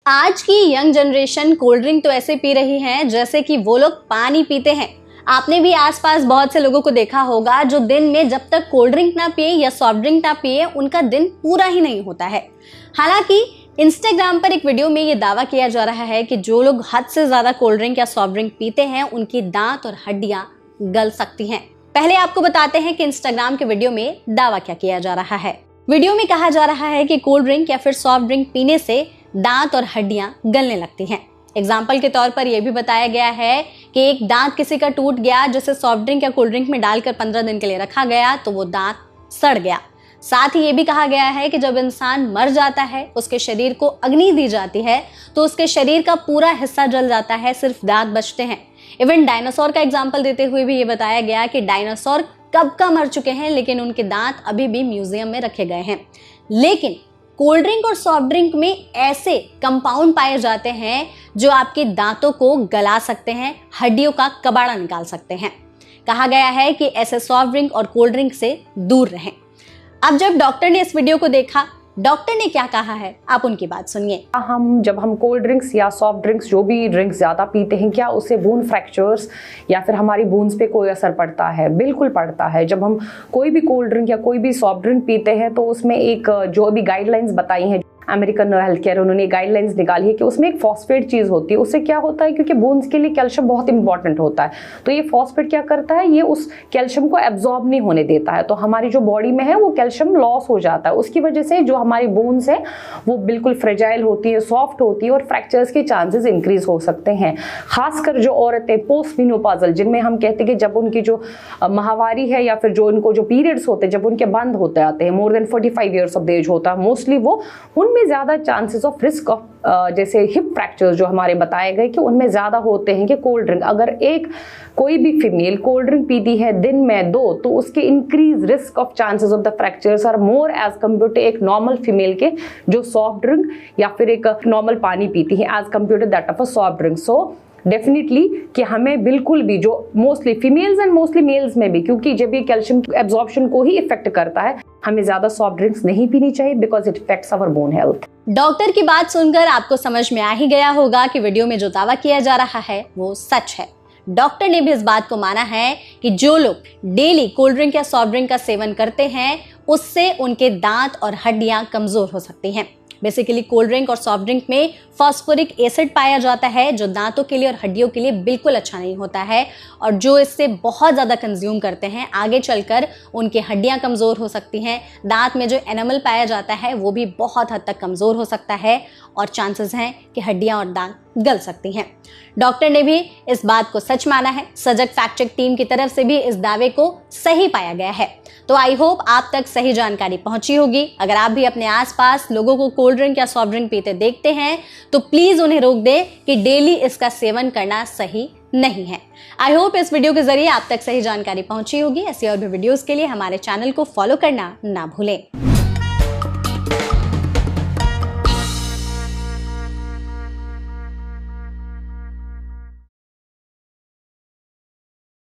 आज की young generation cold drink तो ऐसे पी रही है जैसे कि वो लोग पानी पीते हैं। आपने भी आसपास बहुत से लोगों को देखा होगा जो दिन में जब तक कोल्ड ड्रिंक ना पिए या सॉफ्ट ड्रिंक ना पिए उनका दिन पूरा ही नहीं होता है। हालांकि इंस्टाग्राम पर एक वीडियो में ये दावा किया जा रहा है कि जो लोग हद से ज्यादा कोल्ड ड्रिंक या सॉफ्ट ड्रिंक पीते हैं उनकी दांत और हड्डियां गल सकती हैं। पहले आपको बताते हैं कि इंस्टाग्राम के वीडियो में दावा क्या किया जा रहा है। वीडियो में कहा जा रहा है कि कोल्ड ड्रिंक या फिर सॉफ्ट ड्रिंक पीने से दांत और हड्डियां गलने लगती हैं। एग्जाम्पल के तौर पर यह भी बताया गया है कि एक दांत किसी का टूट गया जिसे सॉफ्ट ड्रिंक या कोल्ड ड्रिंक में डालकर 15 दिन के लिए रखा गया तो वो दांत सड़ गया। साथ ही ये भी कहा गया है कि जब इंसान मर जाता है उसके शरीर को अग्नि दी जाती है तो उसके शरीर का पूरा हिस्सा जल जाता है, सिर्फ दांत बचते हैं। इवन डायनासोर का एग्जाम्पल देते हुए भी ये बताया गया कि डायनासोर कब का मर चुके हैं लेकिन उनके दांत अभी भी म्यूजियम में रखे गए हैं। लेकिन कोल्ड ड्रिंक और सॉफ्ट ड्रिंक में ऐसे कंपाउंड पाए जाते हैं जो आपके दांतों को गला सकते हैं, हड्डियों का कबाड़ा निकाल सकते हैं। कहा गया है कि ऐसे सॉफ्ट ड्रिंक और कोल्ड ड्रिंक से दूर रहें। अब जब डॉक्टर ने इस वीडियो को देखा, डॉक्टर ने क्या कहा है आप उनकी बात सुनिए। जब हम कोल्ड ड्रिंक्स या सॉफ्ट ड्रिंक्स जो भी ड्रिंक्स ज़्यादा पीते हैं, क्या उससे बोन फ्रैक्चर्स या फिर हमारी बोन्स पे कोई असर पड़ता है? बिल्कुल पड़ता है। जब हम कोई भी कोल्ड ड्रिंक या कोई भी सॉफ्ट ड्रिंक पीते हैं तो उसमें एक जो अभी गाइडलाइंस बताई हैं अमेरिकन हेल्थ केयर, उन्होंने गाइडलाइंस निकाली है कि उसमें एक फॉस्फेट चीज़ होती है। उससे क्या होता है, क्योंकि बोन्स के लिए कैल्शियम बहुत इंपॉर्टेंट होता है, तो ये फॉस्फेट क्या करता है, ये उस कैल्शियम को एब्जॉर्ब नहीं होने देता है, तो हमारी जो बॉडी में है वो कैल्शियम लॉस हो जाता है। उसकी वजह से जो हमारी बोन्स है वो बिल्कुल फ्रेजाइल होती है, सॉफ्ट होती है और फ्रैक्चर्स के चांसेस इंक्रीज हो सकते हैं। खासकर जो औरतें पोस्ट मेनोपॉजल, जिनमें हम कहते हैं कि जब उनकी जो माहवारी है या फिर जो उनको जो पीरियड्स होते हैं जब उनके बंद होते आते हैं, more than 45 years of age होता है मोस्टली, वो उनमें ज्यादा चांसेस ऑफ रिस्क ऑफ जैसे हिप फ्रैक्चर्स जो हमारे बताए गए कि उनमें ज्यादा होते हैं कि कोल्ड ड्रिंक, अगर एक कोई भी फीमेल कोल्ड ड्रिंक पीती है दिन में 2 तो उसके increase risk of chances of the fractures are more as compare to एक नॉर्मल फीमेल के जो सॉफ्ट ड्रिंक या फिर एक नॉर्मल पानी पीती है as compare to that of a soft drink. So definitely कि हमें बिल्कुल भी जो mostly females and mostly males में भी, क्योंकि जब ये कैल्शियम एब्जॉर्प्शन को ही इफेक्ट करता है, हमें ज्यादा सॉफ्ट ड्रिंक्स नहीं पीनी चाहिए because it effects our bone health. Doctor की बात सुनकर आपको समझ में आ ही गया होगा कि वीडियो में जो दावा किया जा रहा है वो सच है। डॉक्टर ने भी इस बात को माना है कि जो लोग डेली कोल्ड ड्रिंक या सॉफ्ट ड्रिंक का सेवन करते हैं उससे उनके दांत और हड्डियां कमजोर हो सकती हैं। बेसिकली कोल्ड ड्रिंक और सॉफ्ट ड्रिंक में फॉस्फोरिक एसिड पाया जाता है जो दांतों के लिए और हड्डियों के लिए बिल्कुल अच्छा नहीं होता है, और जो इससे बहुत ज़्यादा कंज्यूम करते हैं आगे चलकर उनकी हड्डियां कमज़ोर हो सकती हैं। दांत में जो एनामल पाया जाता है वो भी बहुत हद तक कमज़ोर हो सकता है और चांसेस हैं कि हड्डियां और दांत गल सकती हैं। डॉक्टर ने भी इस बात को सच माना है। सजग फैक्ट चेक टीम की तरफ से भी इस दावे को सही पाया गया है। तो आई होप आप तक सही जानकारी पहुंची होगी। अगर आप भी अपने आसपास लोगों को कोल्ड ड्रिंक या सॉफ्ट ड्रिंक पीते देखते हैं तो प्लीज उन्हें रोक दें कि डेली इसका सेवन करना सही नहीं है। आई होप इस वीडियो के जरिए आप तक सही जानकारी पहुंची होगी। ऐसी और भी वीडियोस के लिए हमारे चैनल को फॉलो करना ना भूलें।